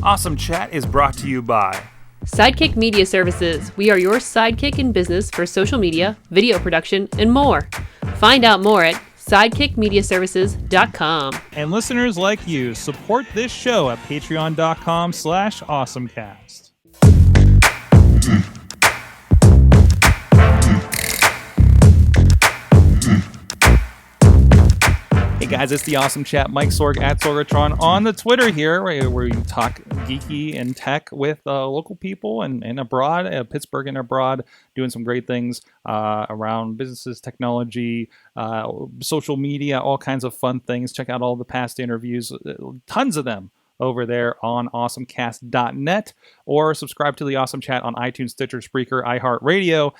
Awesome Chat is brought to you by Sidekick Media Services. We are your sidekick in business for social media, video production, and more. Find out more at sidekickmediaservices.com. And listeners like you, support this show at patreon.com/awesomecast. Hey guys, it's the Awesome Chat. Mike Sorg at Sorgatron on the Twitter here, where we talk geeky and tech with local people and abroad, Pittsburgh and abroad, doing some great things around businesses, technology, social media, all kinds of fun things. Check out all the past interviews, tons of them, over there on awesomecast.net, or subscribe to the Awesome Chat on iTunes, Stitcher, Spreaker, iHeartRadio,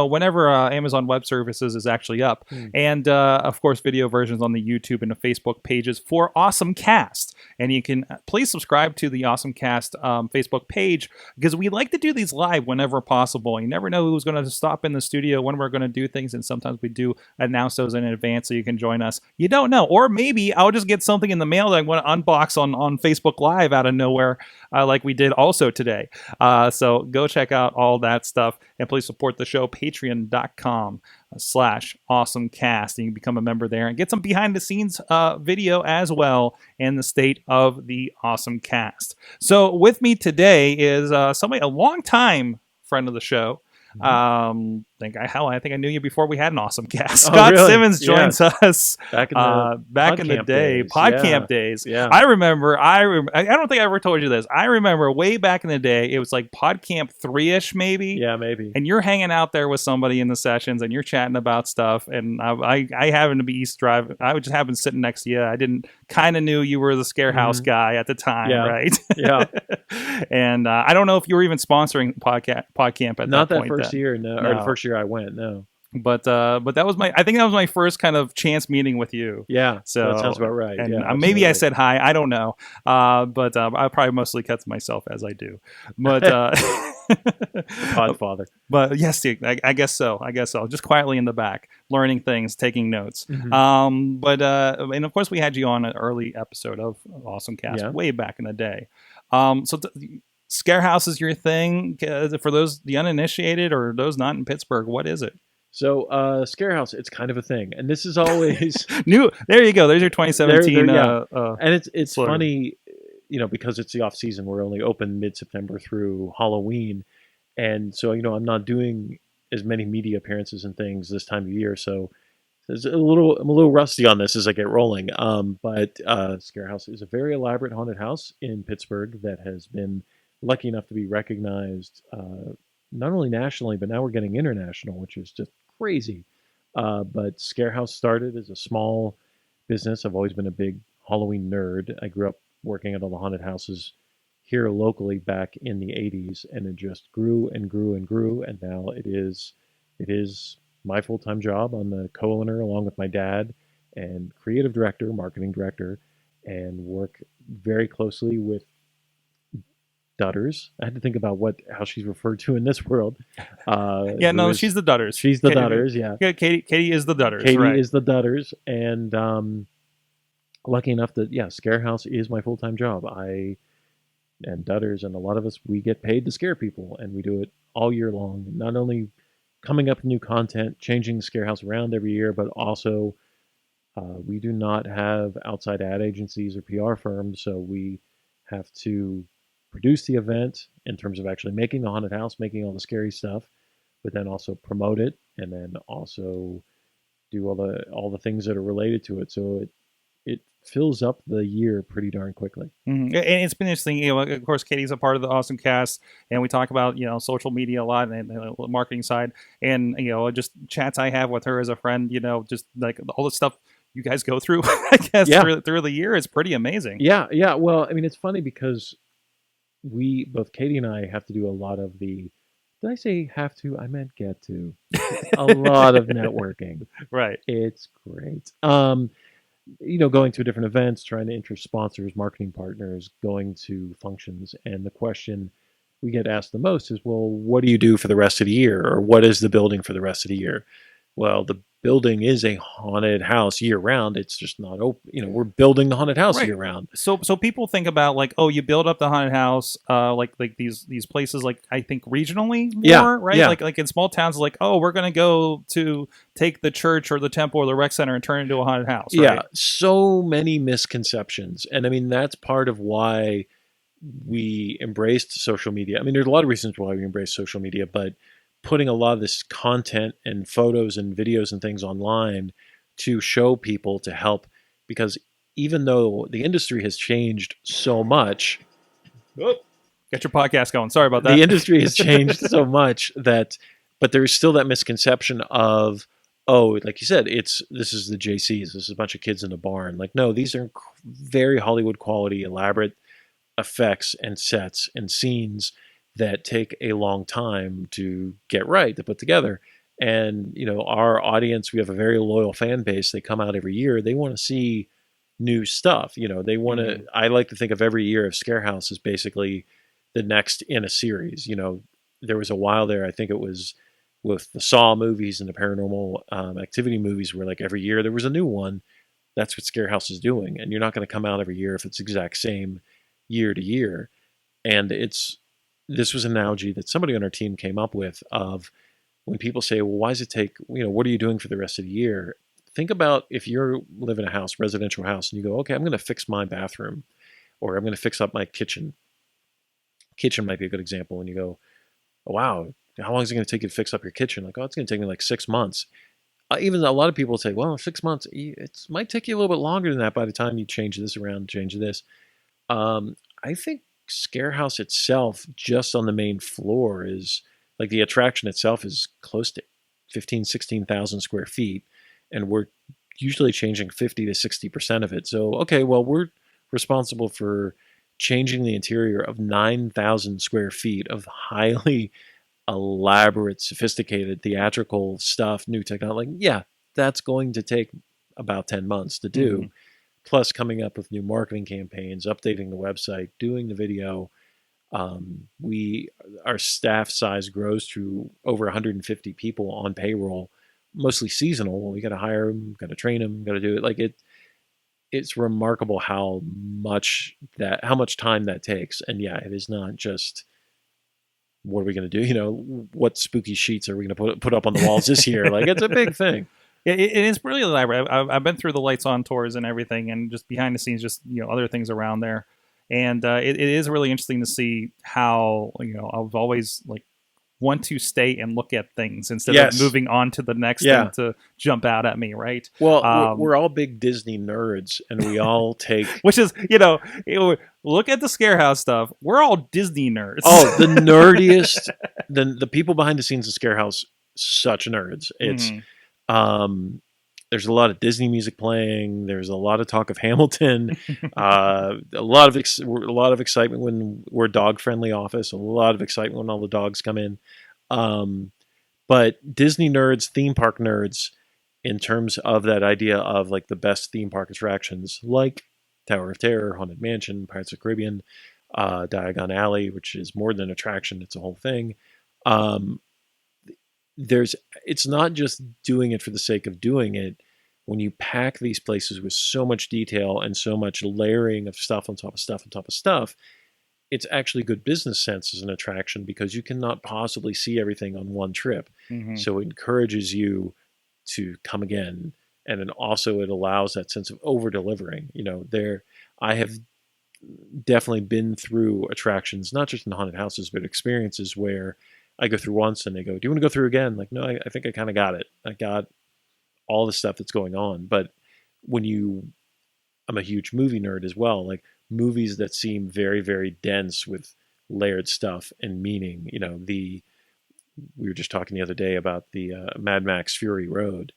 whenever Amazon Web Services is actually up. And, of course, video versions on the YouTube and the Facebook pages for Awesome Cast. And you can please subscribe to the Awesome Cast Facebook page, because we like to do these live whenever possible. You never know who's going to stop in the studio, when we're going to do things, and sometimes we do announce those in advance so you can join us. You don't know. Or maybe I'll just get something in the mail that I want to unbox on Facebook Live out of nowhere, like we did also today. So go check out all that stuff, and please support the show, patreon.com/awesomecast. You can become a member there and get some behind the scenes video as well, and the state of the Awesome Cast. So with me today is somebody, a long time friend of the show. I think I knew you before we had an Awesome Cast. Scott Simmons joins us back in the day, PodCamp days. Yeah. I remember. I don't think I ever told you this. I remember way back in the day. It was like PodCamp 3-ish, maybe. Yeah, maybe. And you're hanging out there with somebody in the sessions, and you're chatting about stuff. And I happened to be East Drive. I would just happen sitting next to you. I kind of knew you were the ScareHouse guy at the time, right? Yeah. And I don't know if you were even sponsoring PodCamp at Not that point. First year, no. Or the first year I went, no. But that was I think that was my first kind of chance meeting with you. Yeah, so that sounds about right. And yeah, maybe I said hi. I don't know. But I probably mostly kept to myself, as I do. But Podfather. But yes, I guess so. Just quietly in the back, learning things, taking notes. And of course, we had you on an early episode of Awesome Cast way back in the day. ScareHouse is your thing. For those the uninitiated or those not in Pittsburgh, what is it? So ScareHouse, it's kind of a thing, and this is always new. There you go. There's your 2017. And it's funny, because it's the off season. We're only open mid-September through Halloween, and so I'm not doing as many media appearances and things this time of year. So I'm a little rusty on this as I get rolling. But ScareHouse is a very elaborate haunted house in Pittsburgh that has been lucky enough to be recognized not only nationally, but now we're getting international, which is just crazy. But ScareHouse started as a small business. I've always been a big Halloween nerd. I grew up working at all the haunted houses here locally back in the 80s, and it just grew and grew and grew, and now it is my full-time job. I'm the co-owner along with my dad and creative director, marketing director, and work very closely with Dutters. I had to think about how she's referred to in this world. She's the Dutters. She's the Dutters, yeah. Katie is the Dutters. Katie is the Dutters, and lucky enough that ScareHouse is my full-time job. I and Dutters and a lot of us, we get paid to scare people, and we do it all year long. Not only coming up with new content, changing the ScareHouse around every year, but also we do not have outside ad agencies or PR firms, so we have to produce the event in terms of actually making the haunted house, making all the scary stuff, but then also promote it, and then also do all the things that are related to it. So it fills up the year pretty darn quickly. And it's been interesting. Of course, Katie's a part of the Awesome Cast, and we talk about social media a lot and the marketing side, and just chats I have with her as a friend. Just like all the stuff you guys go through, I guess through the year is pretty amazing. Yeah. Well, I mean, it's funny because both Katie and I have to do a lot of did I say have to? I meant get to. A lot of networking. Right. It's great. Going to different events, trying to interest sponsors, marketing partners, going to functions. And the question we get asked the most is, well, what do you do for the rest of the year? Or what is the building for the rest of the year? Well, the building is a haunted house year round. It's just not open. We're building the haunted house Right. year round. So people think about like, oh, you build up the haunted house, like these places, like I think regionally Yeah, more, right? yeah, Like in small towns, like, oh, we're gonna go to take the church or the temple or the rec center and turn it into a haunted house, yeah. right? So many misconceptions, and I mean that's part of why we embraced social media. I mean, there's a lot of reasons why we embraced social media, but putting a lot of this content and photos and videos and things online to show people to help, because even though the industry has changed so much, Get your podcast going. Sorry about that. the industry has changed so much that, but there's still that misconception of, oh, like you said, this is the JCs, this is a bunch of kids in a barn. Like, no, these are very Hollywood quality, elaborate effects and sets and scenes that take a long time to get right, to put together. And our audience, we have a very loyal fan base. They come out every year. They want to see new stuff. They want to. Mhm. I like to think of every year of ScareHouse as basically the next in a series. There was a while there. I think it was with the Saw movies and the Paranormal Activity movies, where like every year there was a new one. That's what ScareHouse is doing, and you're not going to come out every year if it's exact same year to year. And this was an analogy that somebody on our team came up with of when people say, well, why does it take, what are you doing for the rest of the year? Think about if you live in a house, residential house, and you go, okay, I'm going to fix my bathroom, or I'm going to fix up my kitchen. Kitchen might be a good example. And you go, oh, wow, how long is it going to take you to fix up your kitchen? Like, oh, it's going to take me like 6 months. Even a lot of people say, well, 6 months, it might take you a little bit longer than that by the time you change this around, change this. I think ScareHouse itself, just on the main floor, is like the attraction itself is close to 15, 16,000 square feet. And we're usually changing 50 to 60% of it. So, okay, well, we're responsible for changing the interior of 9,000 square feet of highly elaborate, sophisticated theatrical stuff, new technology. Like, yeah, that's going to take about 10 months to do. Mhm. Plus, coming up with new marketing campaigns, updating the website, doing the video. We Our staff size grows to over 150 people on payroll, mostly seasonal. Well, we got to hire them, got to train them, got to do it. Like it's remarkable how much time that takes. And yeah, it is not just what are we going to do? What spooky sheets are we going to put up on the walls this year? Like it's a big thing. It is really elaborate. I've been through the lights on tours and everything, and just behind the scenes, just other things around there, and it is really interesting to see how I've always like want to stay and look at things instead of Yes. moving on to the next thing Yeah. to jump out at me, right? Well, we're all big Disney nerds, and we all take. Which is look at the Scarehouse stuff. We're all Disney nerds. Oh, the nerdiest. The people behind the scenes of ScareHouse, such nerds. It's Mhm. there's a lot of Disney music playing. There's a lot of talk of Hamilton. A lot of excitement when we're a dog friendly office. A lot of excitement when all the dogs come in. But Disney nerds, theme park nerds, in terms of that idea of like the best theme park attractions, like Tower of Terror, Haunted Mansion, Pirates of the Caribbean, Diagon Alley, which is more than an attraction; it's a whole thing. Um, it's not just doing it for the sake of doing it. When you pack these places with so much detail and so much layering of stuff on top of stuff on top of stuff, it's actually good business sense as an attraction because you cannot possibly see everything on one trip. Mhm. So it encourages you to come again. And then also it allows that sense of over delivering. I have definitely been through attractions, not just in haunted houses, but experiences where I go through once and they go, do you want to go through again? Like, no, I think I kind of got it. I got all the stuff that's going on. But I'm a huge movie nerd as well. Like movies that seem very, very dense with layered stuff and meaning. We were just talking the other day about the Mad Max Fury Road,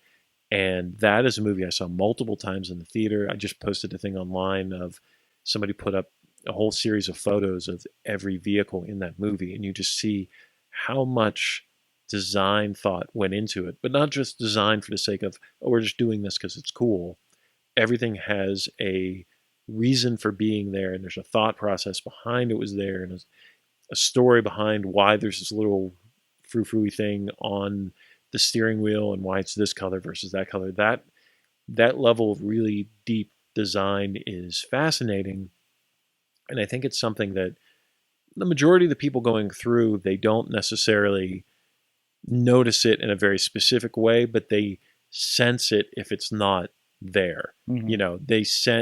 and that is a movie I saw multiple times in the theater. I just posted a thing online of somebody put up a whole series of photos of every vehicle in that movie, and you just see how much design thought went into it, but not just design for the sake of, oh, we're just doing this because it's cool. Everything has a reason for being there, and there's a thought process behind it was there, and a story behind why there's this little frou-frou thing on the steering wheel and why it's this color versus that color. That level of really deep design is fascinating, and I think it's something that the majority of the people going through, they don't necessarily notice it in a very specific way, but they sense it if it's not there. Mm-hmm. You know,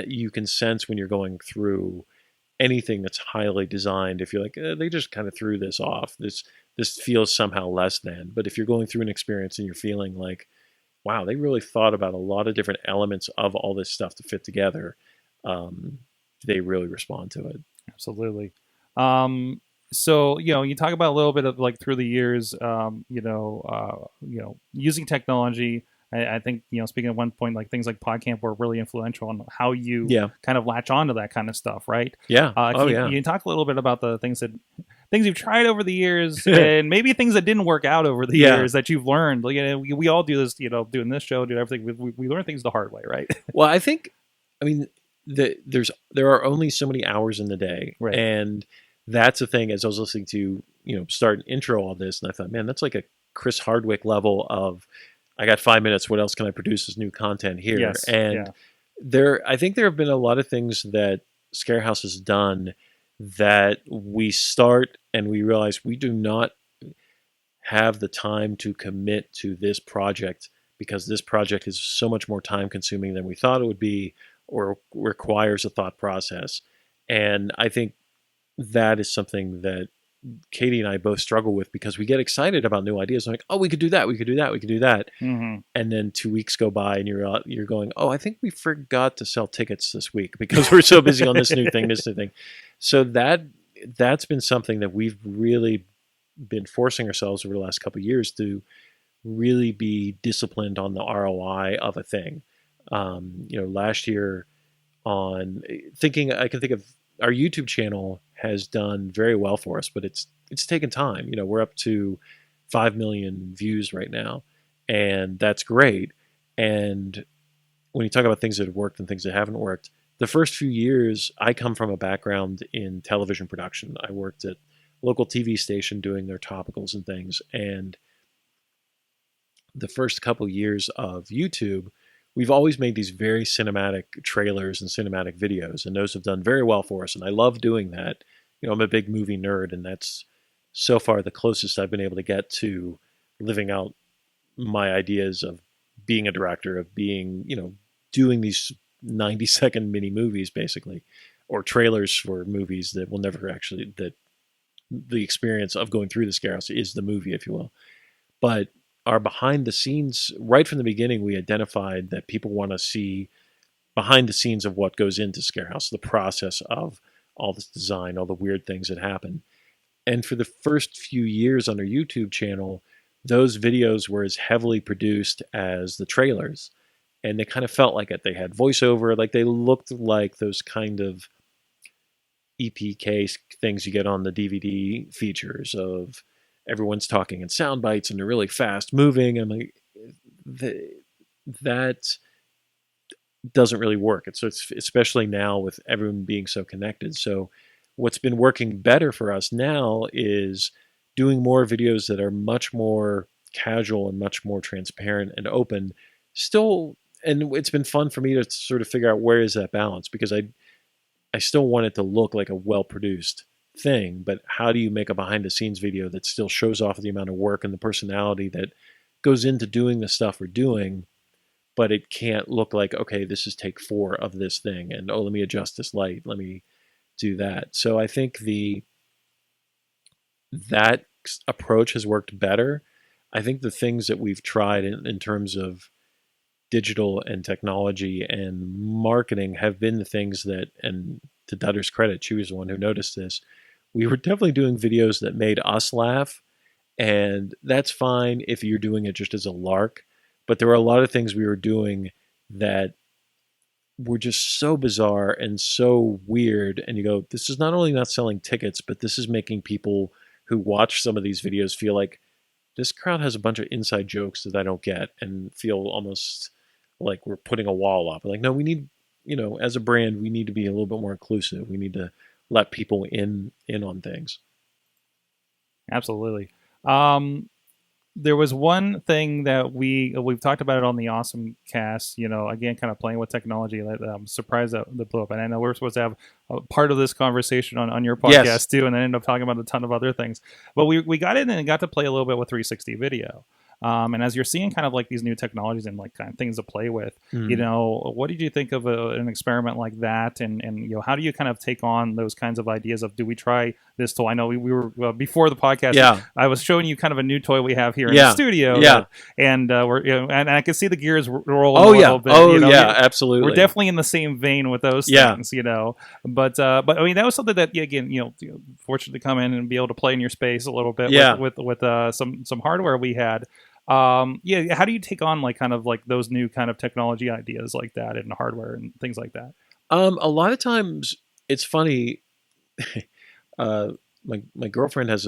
you can sense when you're going through anything that's highly designed. If you're like, they just kind of threw this off. This feels somehow less than. But if you're going through an experience and you're feeling like, wow, they really thought about a lot of different elements of all this stuff to fit together, they really respond to it. Absolutely. So you talk about a little bit of like through the years, using technology. I think speaking at one point, like things like PodCamp were really influential on how you kind of latch on to that kind of stuff, right? Yeah. Can you talk a little bit about the things you've tried over the years, and maybe things that didn't work out over the years that you've learned? Like, we all do this, doing this show, do everything. We learn things the hard way, right? Well, I mean, there are only so many hours in the day, right. And that's the thing. As I was listening to start and intro all this, and I thought, man, that's like a Chris Hardwick level of, I got 5 minutes. What else can I produce as new content here? Yes. And I think there have been a lot of things that ScareHouse has done that we start and we realize we do not have the time to commit to this project because this project is so much more time consuming than we thought it would be, or requires a thought process. And I think that is something that Katie and I both struggle with, because we get excited about new ideas. Like, oh, we could do that, we could do that, we could do that. Mm-hmm. And then 2 weeks go by and you're going, oh, I think we forgot to sell tickets this week because we're so busy on this new thing. So that's been something that we've really been forcing ourselves over the last couple of years to really be disciplined on the ROI of a thing. Last year I can think of our YouTube channel has done very well for us, but it's taken time. We're up to 5 million views right now, and that's great. And when you talk about things that have worked and things that haven't worked, the first few years, I come from a background in television production. I worked at a local TV station doing their topicals and things. And the first couple years of YouTube, we've always made these very cinematic trailers and cinematic videos, and those have done very well for us. And I love doing that. I'm a big movie nerd, and that's so far the closest I've been able to get to living out my ideas of being a director, of being, doing these 90-second mini movies, basically, or trailers for movies that will never actually, that the experience of going through the ScareHouse is the movie, if you will. But our behind the scenes, right from the beginning, we identified that people want to see behind the scenes of what goes into ScareHouse, the process of all this design, all the weird things that happen. And for the first few years on our YouTube channel, those videos were as heavily produced as the trailers. And they kind of felt like it. They had voiceover, like they looked like those kind of EPK things you get on the DVD features of everyone's talking in sound bites and they're really fast moving. And like that doesn't really work. It's especially now with everyone being so connected. So what's been working better for us now is doing more videos that are much more casual and much more transparent and open. Still, and it's been fun for me to sort of figure out where is that balance, because I still want it to look like a well-produced thing, but how do you make a behind-the-scenes video that still shows off the amount of work and the personality that goes into doing the stuff we're doing, but it can't look like, okay, this is take 4 of this thing, and let me adjust this light, let me do that. So I think that approach has worked better. I think the things that we've tried in terms of digital and technology and marketing have been the things that, and to Dutter's credit, she was the one who noticed this, we were definitely doing videos that made us laugh, and that's fine if you're doing it just as a lark. But there were a lot of things we were doing that were just so bizarre and so weird. And you go, this is not only not selling tickets, but this is making people who watch some of these videos feel like this crowd has a bunch of inside jokes that I don't get, and feel almost like we're putting a wall up. Like, no, we need, as a brand, we need to be a little bit more inclusive. We need to let people in on things. Absolutely. there was one thing that we've talked about it on the Awesome Cast. Again, kind of playing with technology. That I'm surprised that the blew up. And I know we're supposed to have a part of this conversation on your podcast Yes. too, and then end up talking about a ton of other things. But we got in and got to play a little bit with 360 video. And as you're seeing kind of like these new technologies and like kind of things to play with, what did you think of an experiment like that? And how do you kind of take on those kinds of ideas of, do we try this tool? I know we were before the podcast. Yeah. I was showing you kind of a new toy we have here in Yeah. the studio. Yeah. And and I can see the gears rolling Oh a yeah. little bit. Oh yeah. Absolutely. We're definitely in the same vein with those Yeah. things, But I mean, that was something that again, fortunate to come in and be able to play in your space a little bit Yeah. with some hardware we had. How do you take on like kind of like those new kind of technology ideas like that and hardware and things like that? A lot of times it's funny. My girlfriend has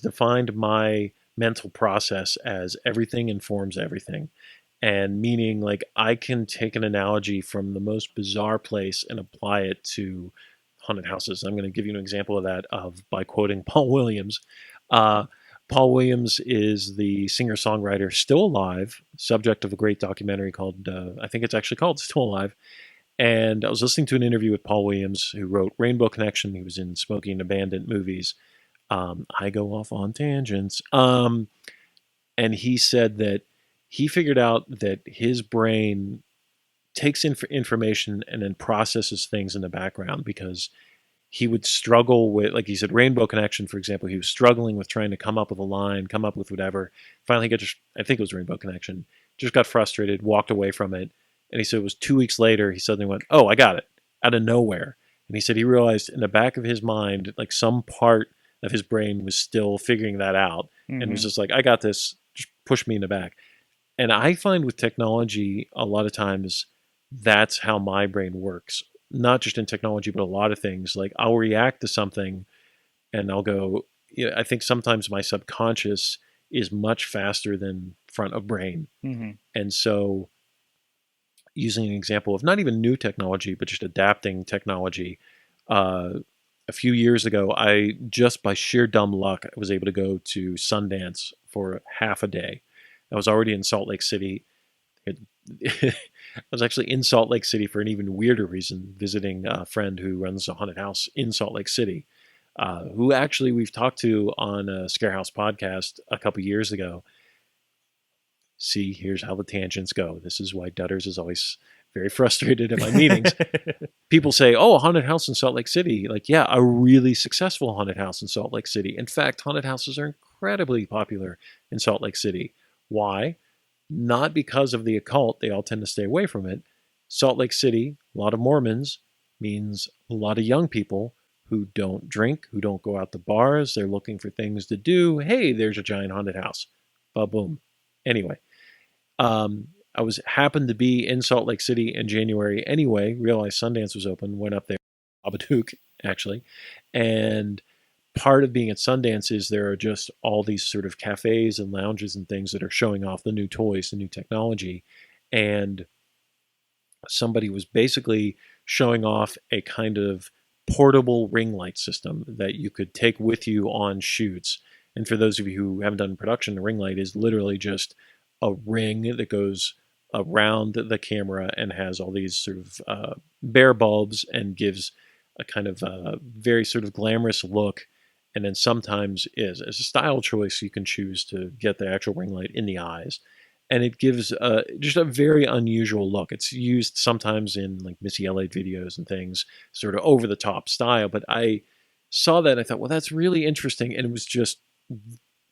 defined my mental process as everything informs everything, and meaning like I can take an analogy from the most bizarre place and apply it to haunted houses. I'm going to give you an example of that by quoting Paul Williams. Paul Williams is the singer-songwriter still alive, subject of a great documentary called, I think it's actually called Still Alive. And I was listening to an interview with Paul Williams, who wrote Rainbow Connection. He was in Smokey and the Bandit movies. I go off on tangents. And he said that he figured out that his brain takes in information and then processes things in the background, because he would struggle with, like he said, Rainbow Connection, for example. He was struggling with trying to come up with a line, come up with whatever. Finally, I think it was Rainbow Connection, just got frustrated, walked away from it. And he said it was 2 weeks later, he suddenly went, oh, I got it, out of nowhere. And he said he realized in the back of his mind, like some part of his brain was still figuring that out. And was just like, I got this, just push me in the back. And I find with technology, a lot of times, that's how my brain works. Not just in technology, but a lot of things. Like I'll react to something and I'll go, I think sometimes my subconscious is much faster than front of brain. And so using an example of not even new technology, but just adapting technology, a few years ago, I just by sheer dumb luck, I was able to go to Sundance for half a day. I was already in Salt Lake City. I was actually in Salt Lake City for an even weirder reason, visiting a friend who runs a haunted house in Salt Lake City, who actually we've talked to on a ScareHouse podcast a couple years ago. See, here's how the tangents go. This is why Dutters is always very frustrated at my meetings. People say, oh, a haunted house in Salt Lake City. Like, yeah, a really successful haunted house in Salt Lake City. In fact, haunted houses are incredibly popular in Salt Lake City. Why? Not because of the occult. They all tend to stay away from it. Salt Lake City, a lot of Mormons, means a lot of young people who don't drink, who don't go out to bars. They're looking for things to do. Hey, there's a giant haunted house. Ba-boom. Anyway, I happened to be in Salt Lake City in January anyway, realized Sundance was open, went up there, Babadook, actually. And part of being at Sundance is there are just all these sort of cafes and lounges and things that are showing off the new toys, the new technology. And somebody was basically showing off a kind of portable ring light system that you could take with you on shoots. And for those of you who haven't done production, the ring light is literally just a ring that goes around the camera and has all these sort of bare bulbs and gives a kind of very sort of glamorous look. And then sometimes as a style choice, you can choose to get the actual ring light in the eyes. And it gives just a very unusual look. It's used sometimes in like Missy Elliott videos and things, sort of over the top style. But I saw that and I thought, well, that's really interesting. And it was just,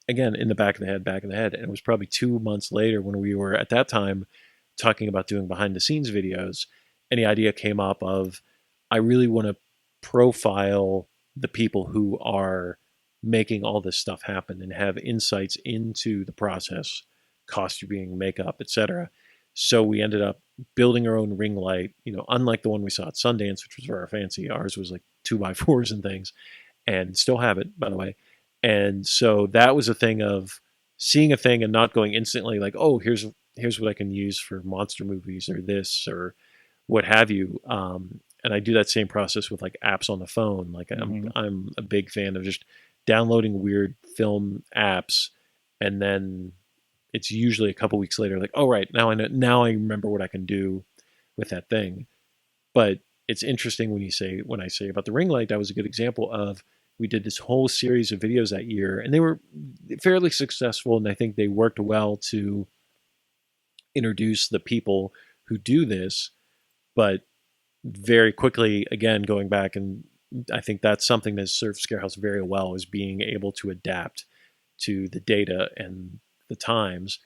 again, in the back of the head. And it was probably 2 months later when we were at that time talking about doing behind the scenes videos. And the idea came up of, I really want to profile the people who are making all this stuff happen and have insights into the process, costuming, makeup, etc. So we ended up building our own ring light, unlike the one we saw at Sundance, which was very fancy. Ours was like 2x4s and things, and still have it, by the way. And so that was a thing of seeing a thing and not going instantly like, oh, here's what I can use for monster movies or this or what have you. And I do that same process with like apps on the phone. Like I'm a big fan of just downloading weird film apps, and then it's usually a couple weeks later, like, oh right, now I know, now I remember what I can do with that thing. But it's interesting when I say about the ring light, that was a good example of, we did this whole series of videos that year, and they were fairly successful, and I think they worked well to introduce the people who do this. But very quickly, again, going back, and I think that's something that served ScareHouse very well, is being able to adapt to the data and the times.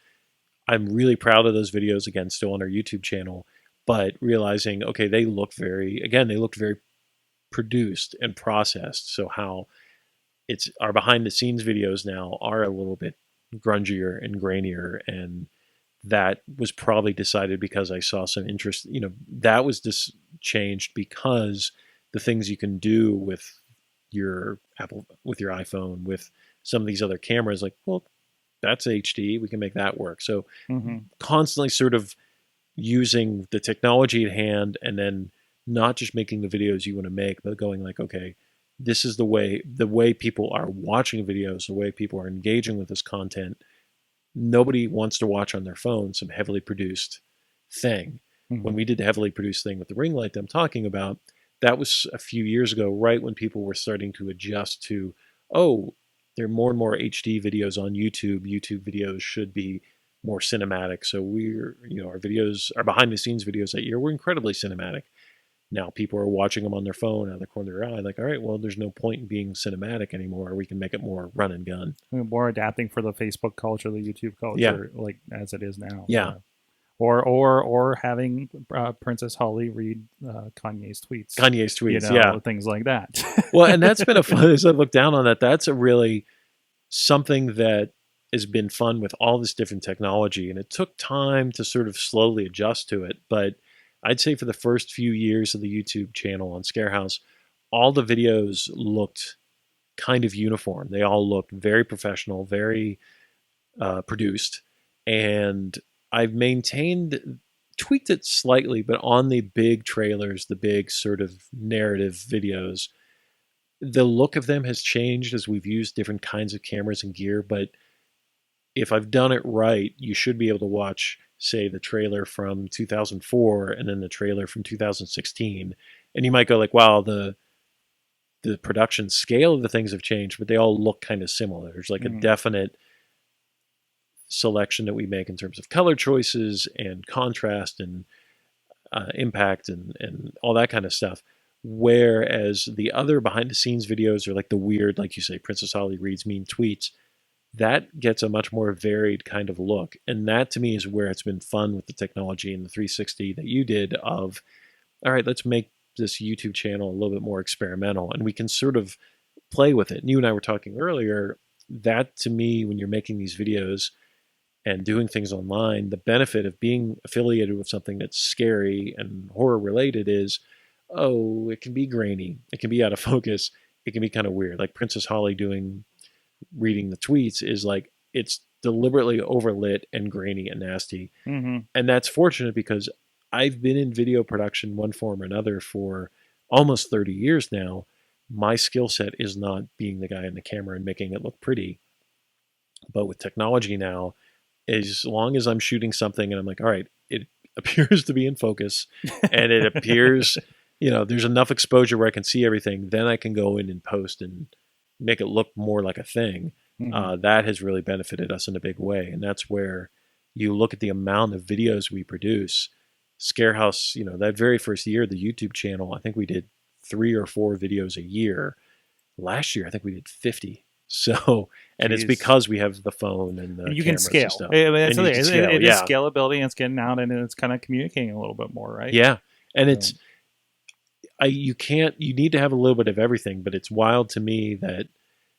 I'm really proud of those videos, again, still on our YouTube channel, but realizing, okay, they looked very produced and processed. So how it's our behind the scenes videos now are a little bit grungier and grainier, and that was probably decided because I saw some interest. That was just changed because the things you can do with your iPhone, with some of these other cameras, like, well, that's HD, we can make that work. So constantly sort of using the technology at hand, and then not just making the videos you want to make, but going like, okay, this is the way people are watching videos, the way people are engaging with this content. Nobody wants to watch on their phone some heavily produced thing. When we did the heavily produced thing with the ring light that I'm talking about, that was a few years ago, right when people were starting to adjust to, oh, there are more and more HD videos on YouTube. YouTube videos should be more cinematic. So our videos, our behind the scenes videos that year were incredibly cinematic. Now people are watching them on their phone out of the corner of their eye, like, all right, well, there's no point in being cinematic anymore. We can make it more run and gun. More adapting for the Facebook culture, the YouTube culture, like as it is now. Yeah. Or having Princess Holly read Kanye's tweets. Things like that. Well, and that's been a fun, as I look down on that, that's a really something that has been fun with all this different technology. And it took time to sort of slowly adjust to it. But I'd say for the first few years of the YouTube channel on ScareHouse, all the videos looked kind of uniform. They all looked very professional, very produced. And I've tweaked it slightly, but on the big trailers, the big sort of narrative videos, the look of them has changed as we've used different kinds of cameras and gear. But if I've done it right, you should be able to watch, say, the trailer from 2004 and then the trailer from 2016. And you might go like, wow, the production scale of the things have changed, but they all look kind of similar. There's like a definite selection that we make in terms of color choices and contrast and impact and all that kind of stuff. Whereas the other behind the scenes videos are like the weird, like you say, Princess Holly reads mean tweets. That gets a much more varied kind of look. And that to me is where it's been fun with the technology and the 360 that you did of, all right, let's make this YouTube channel a little bit more experimental, and we can sort of play with it. And you and I were talking earlier, that to me, when you're making these videos and doing things online, the benefit of being affiliated with something that's scary and horror related is, oh, it can be grainy, it can be out of focus, it can be kind of weird. Like Princess Holly reading the tweets is like, it's deliberately overlit and grainy and nasty. And that's fortunate because I've been in video production one form or another for almost 30 years now. My skill set is not being the guy in the camera and making it look pretty. But with technology now, as long as I'm shooting something and I'm like, all right, it appears to be in focus and it appears, there's enough exposure where I can see everything, then I can go in and post and make it look more like a thing. That has really benefited us in a big way. And that's where you look at the amount of videos we produce. ScareHouse, that very first year, the YouTube channel, I think we did 3 or 4 videos a year. Last year, I think we did 50. So, and it's because we have the phone and the you can scale. Stuff. It is scalability, and it's getting out and it's kind of communicating a little bit more, right? Yeah. And you need to have a little bit of everything, but it's wild to me that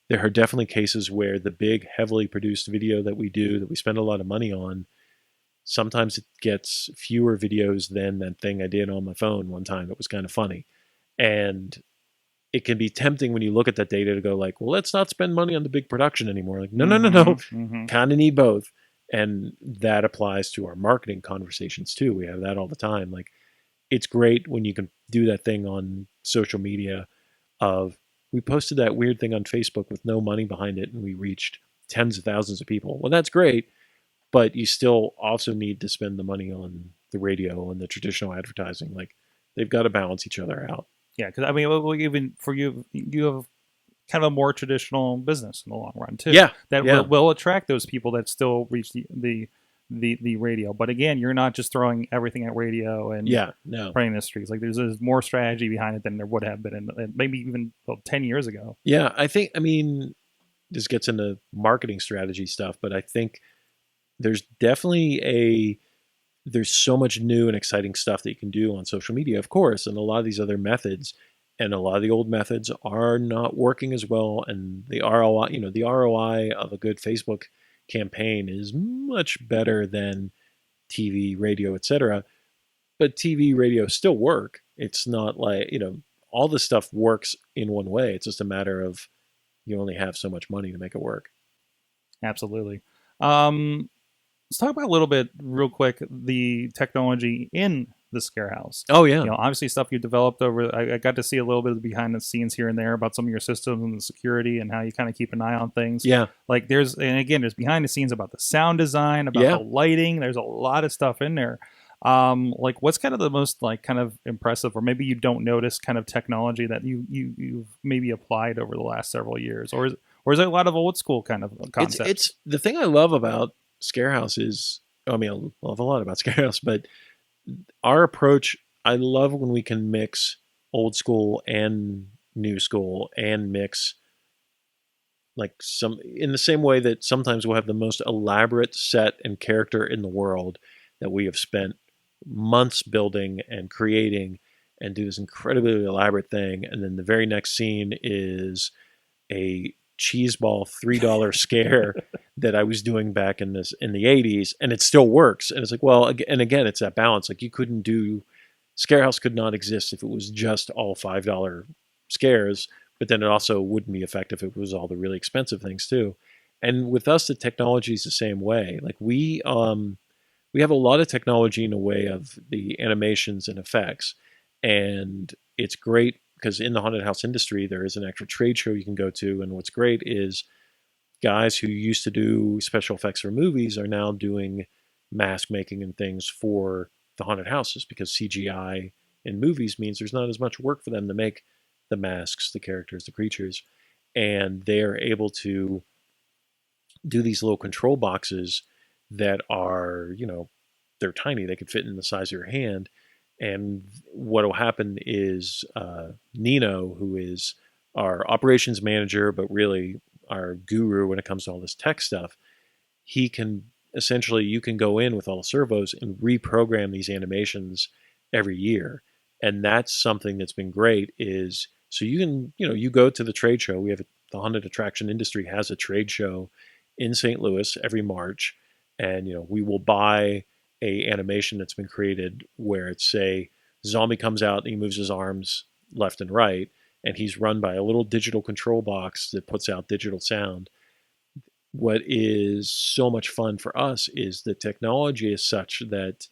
there are definitely cases where the big, heavily produced video that we do, that we spend a lot of money on, sometimes it gets fewer views than that thing I did on my phone one time. It was kind of funny. And it can be tempting when you look at that data to go like, well, let's not spend money on the big production anymore. Like, no. Kind of need both. And that applies to our marketing conversations too. We have that all the time. Like, it's great when you can do that thing on social media of, we posted that weird thing on Facebook with no money behind it, and we reached tens of thousands of people. Well, that's great, but you still also need to spend the money on the radio and the traditional advertising. Like, they've got to balance each other out. Yeah, because I mean, even for you, you have kind of a more traditional business in the long run too. Yeah, That yeah. will attract those people that still reach the radio. But again, you're not just throwing everything at radio and Yeah, no. playing the streets. Like there's more strategy behind it than there would have been in maybe even 10 years ago. Yeah, I mean, this gets into marketing strategy stuff, but I think there's definitely there's so much new and exciting stuff that you can do on social media, of course, and a lot of these other methods, and a lot of the old methods are not working as well. And the ROI, the ROI of a good Facebook campaign is much better than TV, radio, etc. But TV, radio still work. It's not like, all this stuff works in one way. It's just a matter of you only have so much money to make it work. Absolutely. Let's talk about a little bit real quick the technology in the ScareHouse. Oh yeah, Obviously stuff you developed over. I got to see a little bit of the behind the scenes here and there about some of your systems and the security and how you kind of keep an eye on things. yeah. Like there's behind the scenes about the sound design, about the lighting. There's a lot of stuff in there. Like what's kind of the most like kind of impressive, or maybe you don't notice kind of technology that you've maybe applied over the last several years, or is it a lot of old school kind of concepts? It's the thing I love about ScareHouse is, I mean, I love a lot about ScareHouse, but our approach, I love when we can mix old school and new school and mix like some in the same way that sometimes we'll have the most elaborate set and character in the world that we have spent months building and creating and do this incredibly elaborate thing. And then the very next scene is a cheeseball $3 scare that I was doing back in the 80s, and it still works. And it's like, well, and again, it's that balance. Like, you couldn't do ScareHouse could not exist if it was just all $5 scares, but then it also wouldn't be effective if it was all the really expensive things too. And with us, the technology is the same way. Like we have a lot of technology in a way of the animations and effects, and it's great because in the haunted house industry, there is an actual trade show you can go to. And what's great is guys who used to do special effects for movies are now doing mask making and things for the haunted houses, because CGI in movies means there's not as much work for them to make the masks, the characters, the creatures. And they're able to do these little control boxes that are, they're tiny. They could fit in the size of your hand. And what will happen is Nino, who is our operations manager, but really our guru when it comes to all this tech stuff, he can essentially, you can go in with all the servos and reprogram these animations every year. And that's something that's been great is, so you can, you go to the trade show. We have the haunted attraction industry has a trade show in St. Louis every March. And, we will buy a animation that's been created where it's, say, zombie comes out and he moves his arms left and right, and he's run by a little digital control box that puts out digital sound. What is so much fun for us is the technology is such that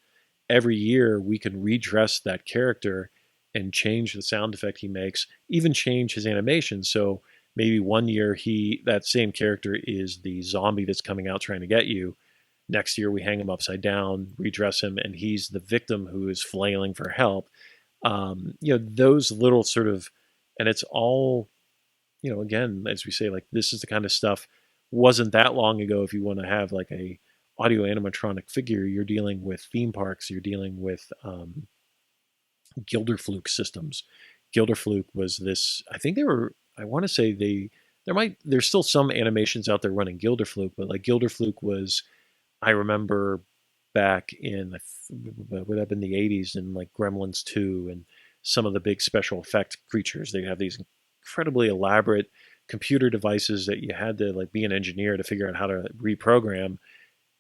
every year we can redress that character and change the sound effect he makes, even change his animation. So maybe one year that same character is the zombie that's coming out trying to get you. Next year, we hang him upside down, redress him, and he's the victim who is flailing for help. Those little sort of, and it's all, again, as we say, like, this is the kind of stuff wasn't that long ago. If you want to have like a audio animatronic figure, you're dealing with theme parks, you're dealing with Gilderfluke systems. Gilderfluke was this, I think I want to say there's still some animations out there running Gilderfluke, but like Gilderfluke was, I remember back in, would have been the 80s, and like Gremlins 2 and some of the big special effect creatures. They have these incredibly elaborate computer devices that you had to like be an engineer to figure out how to reprogram.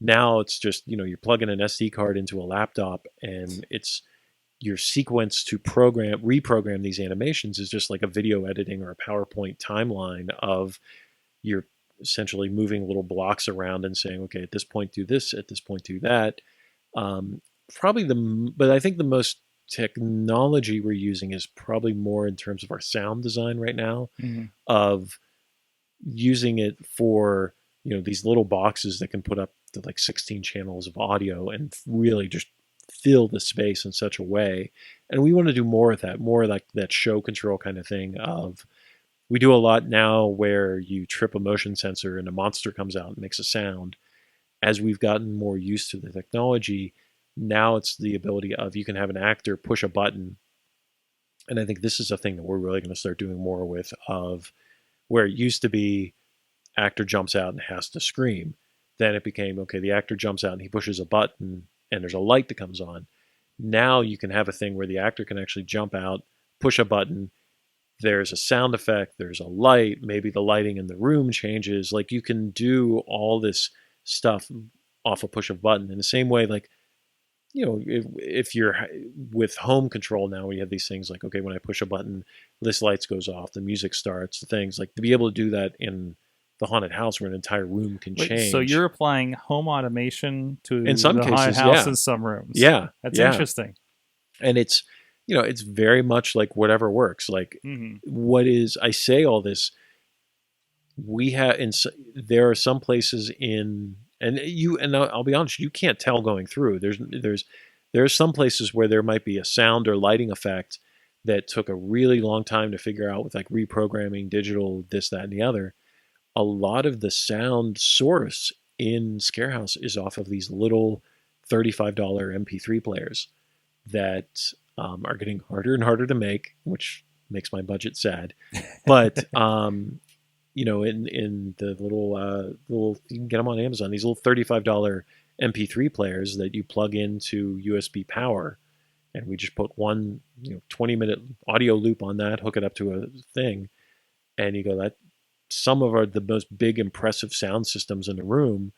Now it's just, you're plugging an SD card into a laptop, and it's your sequence to reprogram these animations is just like a video editing or a PowerPoint timeline of your essentially moving little blocks around and saying, okay, at this point do this, at this point do that. But I think the most technology we're using is probably more in terms of our sound design right now, Mm-hmm. of using it for, these little boxes that can put up to like 16 channels of audio and really just fill the space in such a way. And we want to do more of that, more like that show control kind of thing. Of we do a lot now where you trip a motion sensor and a monster comes out and makes a sound. As we've gotten more used to the technology, now it's the ability of, you can have an actor push a button. And I think this is a thing that we're really going to start doing more with, of where it used to be actor jumps out and has to scream. Then it became, okay, the actor jumps out and he pushes a button and there's a light that comes on. Now you can have a thing where the actor can actually jump out, push a button, there's a sound effect, there's a light, maybe the lighting in the room changes. Like, you can do all this stuff off a push of a button. In the same way, like, if you're with home control now, we have these things like, okay, when I push a button, this lights goes off, the music starts, the things like, to be able to do that in the haunted house where an entire room can change. So you're applying home automation to in some the cases, haunted house yeah. in some rooms. Yeah, That's yeah. interesting. And it's, it's very much like whatever works. Like, what is, I say all this, we have, there are some places in, and I'll be honest, you can't tell going through. There are some places where there might be a sound or lighting effect that took a really long time to figure out, with like reprogramming, digital, this, that, and the other. A lot of the sound source in ScareHouse is off of these little $35 MP3 players that are getting harder and harder to make, which makes my budget sad. But in the little, you can get them on Amazon, these little $35 MP3 players that you plug into USB power, and we just put one 20-minute audio loop on that, hook it up to a thing, and you go, that some of the most big impressive sound systems in the room.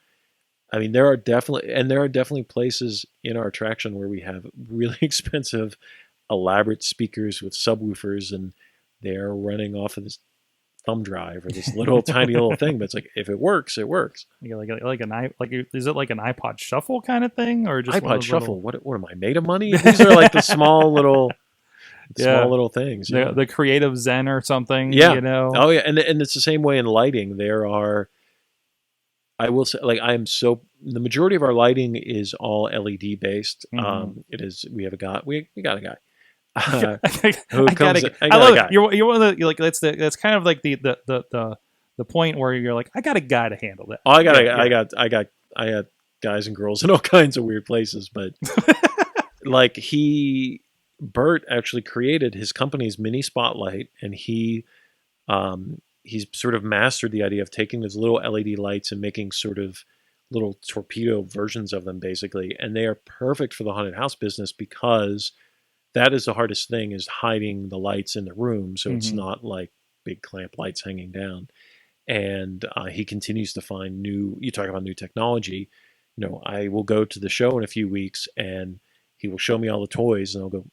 I mean, there are definitely places in our attraction where we have really expensive, elaborate speakers with subwoofers, and they're running off of this thumb drive or this little tiny little thing. But it's like, if it works, it works. Is it like an iPod Shuffle kind of thing, or just iPod Shuffle? What am I, made of money? These are like the small little things. Yeah. The Creative Zen or something. Yeah. Oh yeah, and it's the same way in lighting. There are, I will say, like, the majority of our lighting is all LED based. It is. We have a guy. We got a guy. Who comes? I love it. You're one of the, like, that's kind of like the point where you're like, I got a guy to handle that. Oh, I got guys and girls in all kinds of weird places, but like Bert actually created his company's mini spotlight, and he's sort of mastered the idea of taking those little LED lights and making sort of little torpedo versions of them, basically. And they are perfect for the haunted house business, because that is the hardest thing, is hiding the lights in the room. So it's not like big clamp lights hanging down. And he continues to find you talk about new technology. I will go to the show in a few weeks and he will show me all the toys, and I'll go,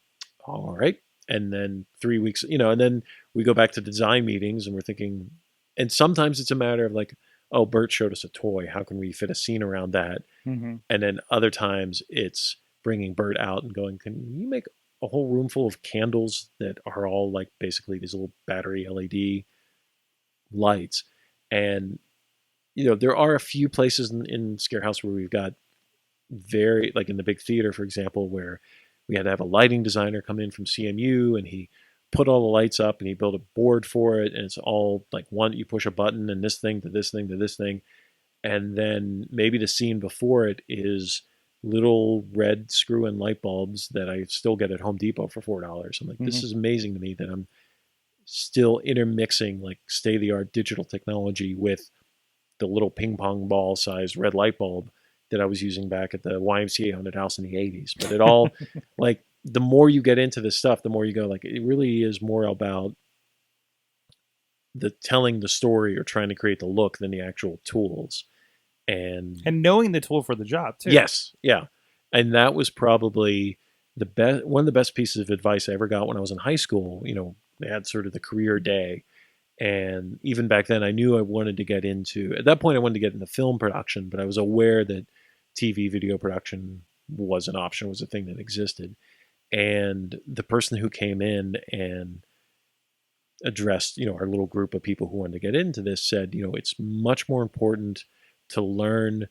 all right. And then 3 weeks, and then we go back to design meetings, and we're thinking, and sometimes it's a matter of like, oh, Bert showed us a toy, how can we fit a scene around that? And then other times it's bringing Bert out and going, can you make a whole room full of candles that are all like basically these little battery LED lights? And there are a few places in ScareHouse where we've got very, like in the big theater, for example, where we had to have a lighting designer come in from CMU, and he put all the lights up and he built a board for it, and it's all like you push a button and this thing to this thing to this thing. And then maybe the scene before it is little red screw-in light bulbs that I still get at Home Depot for $4. I'm like, this is amazing to me that I'm still intermixing like state-of-the-art digital technology with the little ping pong ball sized red light bulb that I was using back at the YMCA haunted house in the 80s. But it all, like, the more you get into this stuff, the more you go, like, it really is more about the telling the story or trying to create the look than the actual tools. And knowing the tool for the job too. Yes. Yeah. And that was probably one of the best pieces of advice I ever got when I was in high school. They had sort of the career day. And even back then I knew I wanted to get into, at that point I wanted to get into film production, but I was aware that TV video production was an option, was a thing that existed. And the person who came in and addressed, our little group of people who wanted to get into this said, it's much more important to learn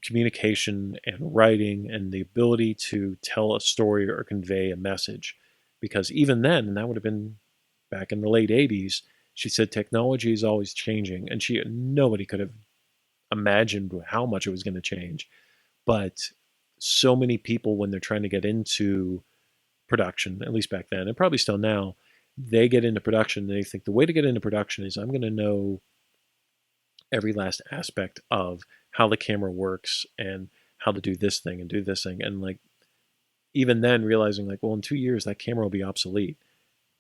communication and writing and the ability to tell a story or convey a message. Because even then, and that would have been back in the late 80s, she said technology is always changing, and nobody could have imagined how much it was going to change. But so many people, when they're trying to get into production, at least back then, and probably still now, they get into production, they think the way to get into production is I'm going to know every last aspect of how the camera works and how to do this thing and do this thing. And like, even then realizing like, well, in 2 years, that camera will be obsolete.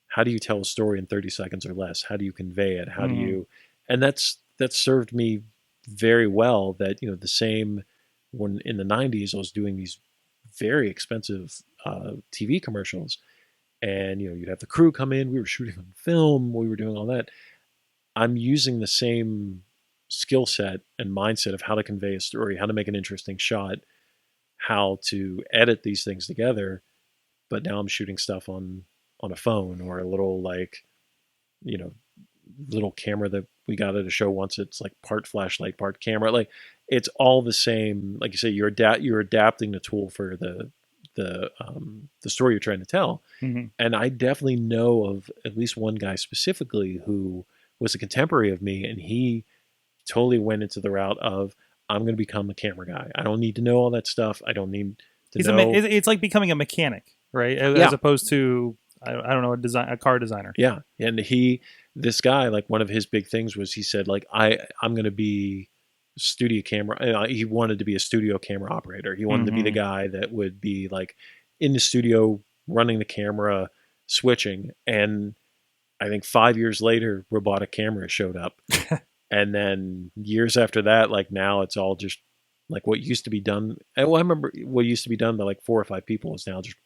How do you tell a story in 30 seconds or less? How do you convey it? How do you, and that served me very well. That, the same when in the 90s, I was doing these very expensive TV commercials, and, you'd have the crew come in, we were shooting on film, we were doing all that. I'm using the same skill set and mindset of how to convey a story, how to make an interesting shot, how to edit these things together. But now I'm shooting stuff on a phone or a little little camera that we got at a show once. It's like part flashlight, part camera. Like, it's all the same. Like you say, you're adapting the tool for the story you're trying to tell. And I definitely know of at least one guy specifically who was a contemporary of me, and he totally went into the route of, I'm going to become a camera guy. I don't need to know all that stuff. I don't need to know. It's like becoming a mechanic, right? As opposed to, I don't know, a car designer. Yeah. And this guy, like, one of his big things was, he said, like, I'm going to be studio camera. He wanted to be a studio camera operator. He wanted to be the guy that would be like in the studio running the camera, switching. And I think 5 years later, robotic cameras showed up. And then years after that, like, now it's all just like what used to be done. Well, I remember what used to be done by like 4 or 5 people is now just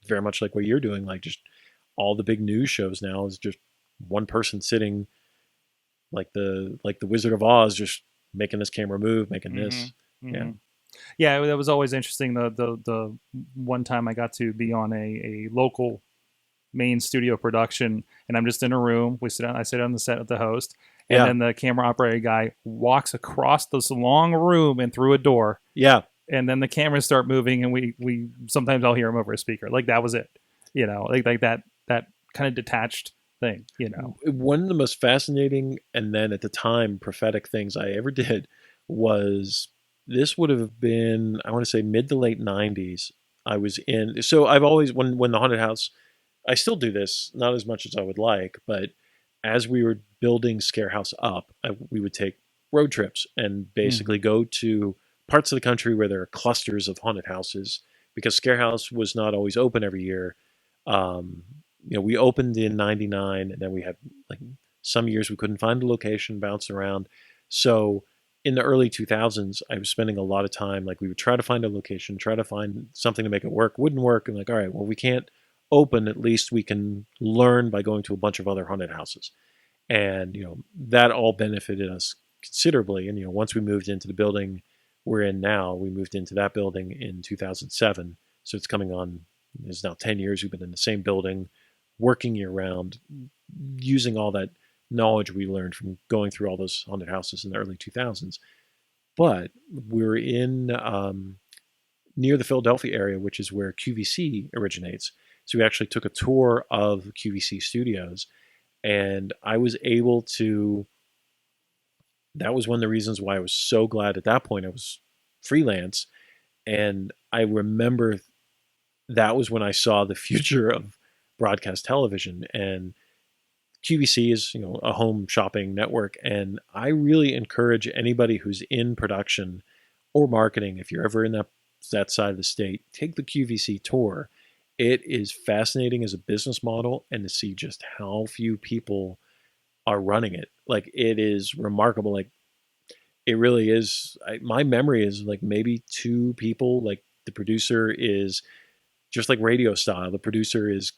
very much like what you're doing. Like, just all the big news shows now is just one person sitting like the Wizard of Oz, just making this camera move, making this. Yeah, that was always interesting. The one time I got to be on a local main studio production, and I'm just in a room. I sit on the set with the host, and then the camera operator guy walks across this long room and through a door. Yeah. And then the cameras start moving, and we sometimes I'll hear him over a speaker. Like, that was it. Like that kind of detached thing. One of the most fascinating, and then at the time prophetic things I ever did was, this would have been, I want to say, mid to late 90s. I was in, so I've always, when the haunted house, I still do this, not as much as I would like, but as we were building ScareHouse up, we would take road trips and basically go to parts of the country where there are clusters of haunted houses, because ScareHouse was not always open every year. We opened in 99, and then we had like some years we couldn't find a location, bounce around. So in the early 2000s, I was spending a lot of time, like, we would try to find a location, try to find something to make it work, wouldn't work. And like, all right, well, we can't open, at least we can learn by going to a bunch of other haunted houses. And, that all benefited us considerably. And, once we moved into the building we're in now, we moved into that building in 2007. So it's now 10 years we've been in the same building, working year round, using all that knowledge we learned from going through all those haunted houses in the early 2000s. But we're in near the Philadelphia area, which is where QVC originates. So we actually took a tour of QVC studios, and I was able to, that was one of the reasons why I was so glad at that point I was freelance. And I remember that was when I saw the future of broadcast television. And QVC is, a home shopping network. And I really encourage anybody who's in production or marketing, if you're ever in that side of the state, take the QVC tour. It is fascinating as a business model, and to see just how few people are running it. Like, it is remarkable. Like, it really is. My memory is like maybe 2 people. Like, the producer is just like radio style. The producer is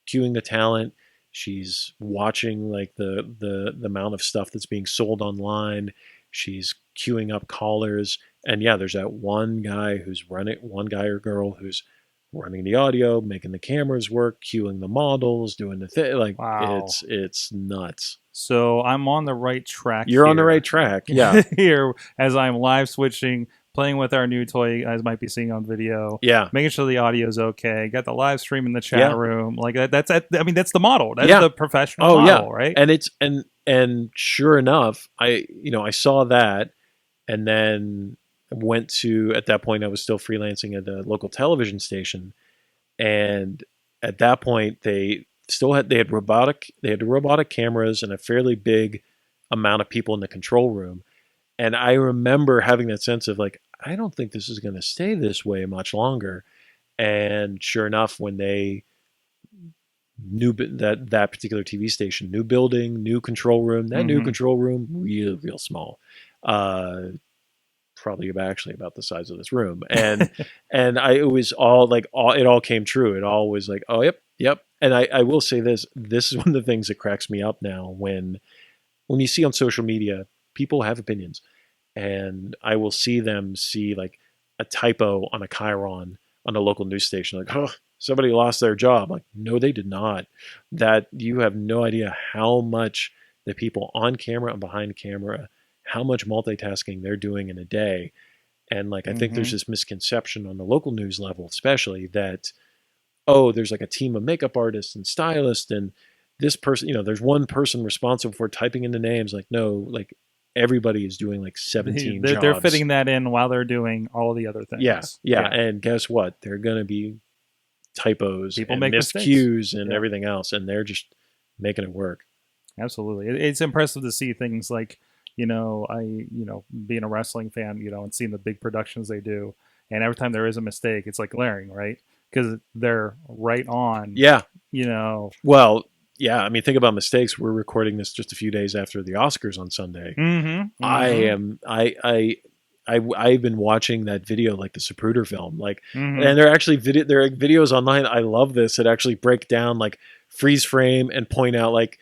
cueing the talent. She's watching like the amount of stuff that's being sold online. She's queuing up callers. And yeah, there's that one guy who's running, one guy or girl who's running the audio, making the cameras work, cueing the models, doing the thing. Like Wow. it's nuts. So I'm on the right track. You're on the right track. Yeah. Here, as I'm live switching, playing with our new toy, you guys might be seeing on video. Yeah. Making sure the audio is okay. Got the live stream in the chat room. Like that's the model. That's the professional model, right? And it's and sure enough, I saw that, and then went to, at that point I was still freelancing at a local television station, and at that point they had robotic cameras and a fairly big amount of people in the control room. And I remember having that sense of like, I don't think this is going to stay this way much longer. And sure enough, when they knew that particular TV station, new building, new control room, new control room, real small, probably actually about the size of this room. And it was all it all came true. It all was like, oh, yep. And I will say this is one of the things that cracks me up now when you see on social media, people have opinions, and I will see them see like a typo on a chyron on a local news station, like, oh, somebody lost their job. Like, no, they did not. That you have no idea how much the people on camera and behind camera, how much multitasking they're doing in a day. And like, I think there's this misconception on the local news level, especially, that, oh, there's like a team of makeup artists and stylists, and this person, there's one person responsible for typing in the names. Like, no, like everybody is doing like 17 jobs. They're fitting that in while they're doing all the other things. Yeah. And guess what? They're going to be typos, people and make miscues and everything else, and they're just making it work. Absolutely. It's impressive to see things like, being a wrestling fan, and seeing the big productions they do. And every time there is a mistake, it's like glaring, right? Because they're right on. Yeah. Well, yeah. I mean, think about mistakes. We're recording this just a few days after the Oscars on Sunday. I've been watching that video, like the Zapruder film, like, and there are actually there are videos online. I love this. That actually break down, like, freeze frame and point out like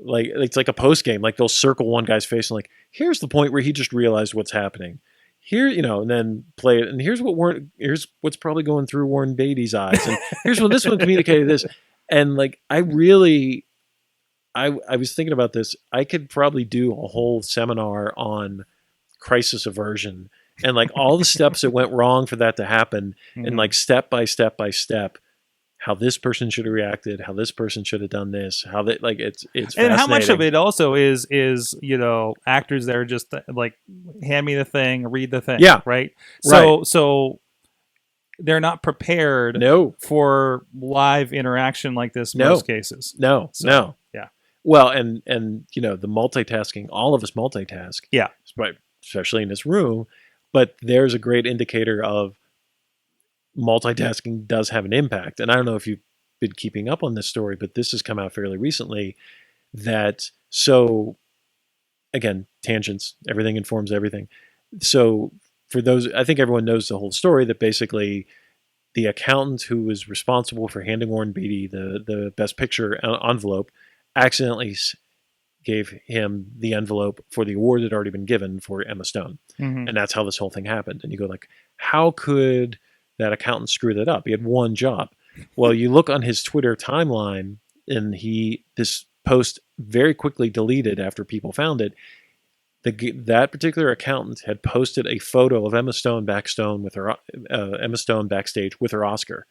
it's like a post game. Like, they'll circle one guy's face and like, here's the point where he just realized what's happening here, and then play it. And here's what's probably going through Warren Beatty's eyes. And here's when this one communicated this. And like, I was thinking about this. I could probably do a whole seminar on crisis aversion and like all the steps that went wrong for that to happen, and like step by step by step, how this person should have reacted, how this person should have done this, how that, like, it's and how much of it also is actors that are just like, hand me the thing, read the thing, right? So they're not prepared for live interaction like this in most cases. No. Yeah. Well, and the multitasking, all of us multitask. Yeah. Especially in this room. But there's a great indicator of multitasking does have an impact. And I don't know if you've been keeping up on this story, but this has come out fairly recently that, so again, tangents, everything informs everything. So for those, I think everyone knows the whole story, that basically the accountant who was responsible for handing Warren Beatty the Best Picture envelope accidentally gave him the envelope for the award that had already been given for Emma Stone. And that's how this whole thing happened. And you go like, how could that accountant screw that up? He had one job. Well, you look on his Twitter timeline, and this post very quickly deleted after people found it. That particular accountant had posted a photo of Emma Stone backstage with her Oscar.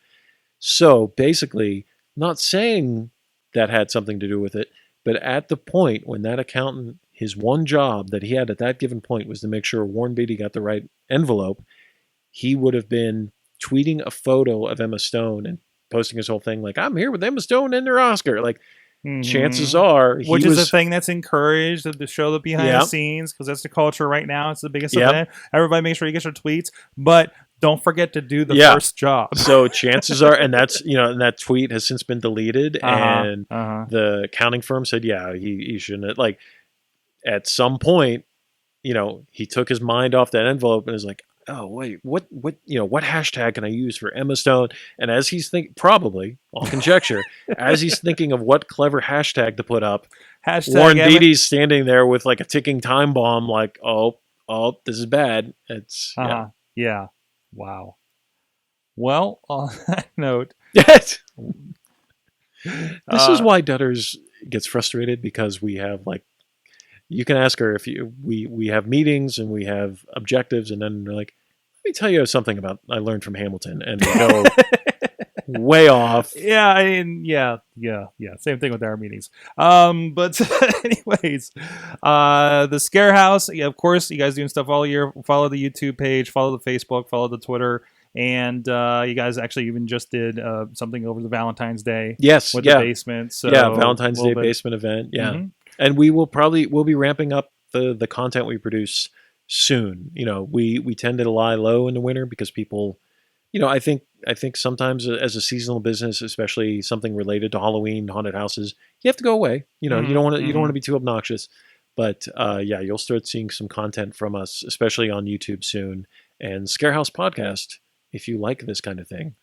So basically, not saying that had something to do with it, but at the point when that accountant, his one job that he had at that given point was to make sure Warren Beatty got the right envelope, he would have been tweeting a photo of Emma Stone and posting his whole thing like, I'm here with Emma Stone and her Oscar. Like, chances are which is a thing that's encouraged, to show the behind the scenes, because that's the culture right now. It's the biggest event. Everybody make sure you get your tweets, but don't forget to do the first job. So chances are, and that's, and that tweet has since been deleted, and the accounting firm said, he shouldn't, like, at some point, he took his mind off that envelope and is like, oh wait, what hashtag can I use for Emma Stone? And as he's probably, I'll conjecture, as he's thinking of what clever hashtag to put up, Warren Beatty's standing there with like a ticking time bomb, like, oh, this is bad. It's yeah. Wow. Well, on that note, This is why Dutters gets frustrated, because we have you can ask her if we have meetings and we have objectives, and then they're like, let me tell you something about I learned from Hamilton, and we go way off. Yeah, I mean, yeah. Same thing with our meetings. But anyways, the ScareHouse. Yeah, of course, you guys doing stuff all year. Follow the YouTube page, follow the Facebook, follow the Twitter, and you guys actually even just did something over the Valentine's Day. Yes, with the basement. So Valentine's Day basement event. Yeah, and we'll be ramping up the content we produce soon. We tend to lie low in the winter because people. I think sometimes as a seasonal business, especially something related to Halloween, haunted houses, you have to go away. You don't want to be too obnoxious. But you'll start seeing some content from us, especially on YouTube soon, and ScareHouse podcast if you like this kind of thing.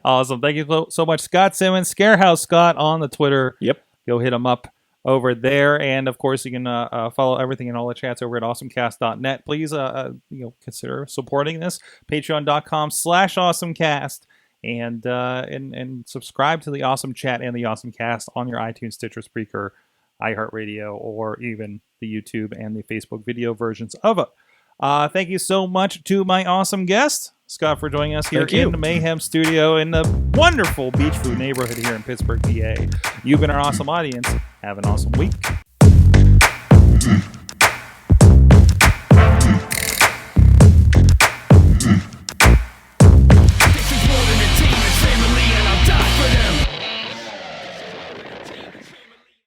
Awesome. Thank you so much, Scott Simmons, ScareHouse Scott on the Twitter. Yep. Go hit him up over there, and of course you can follow everything in all the chats over at awesomecast.net. Please consider supporting this, patreon.com/awesomecast, and subscribe to the Awesome Chat and the Awesome Cast on your iTunes, Stitcher, Spreaker, iHeartRadio, or even the YouTube and the Facebook video versions of it. Thank you so much to my awesome guest, Scott, for joining us here in the Mayhem Studio in the wonderful Beach Food neighborhood here in Pittsburgh, PA. You've been our awesome audience. Have an awesome week.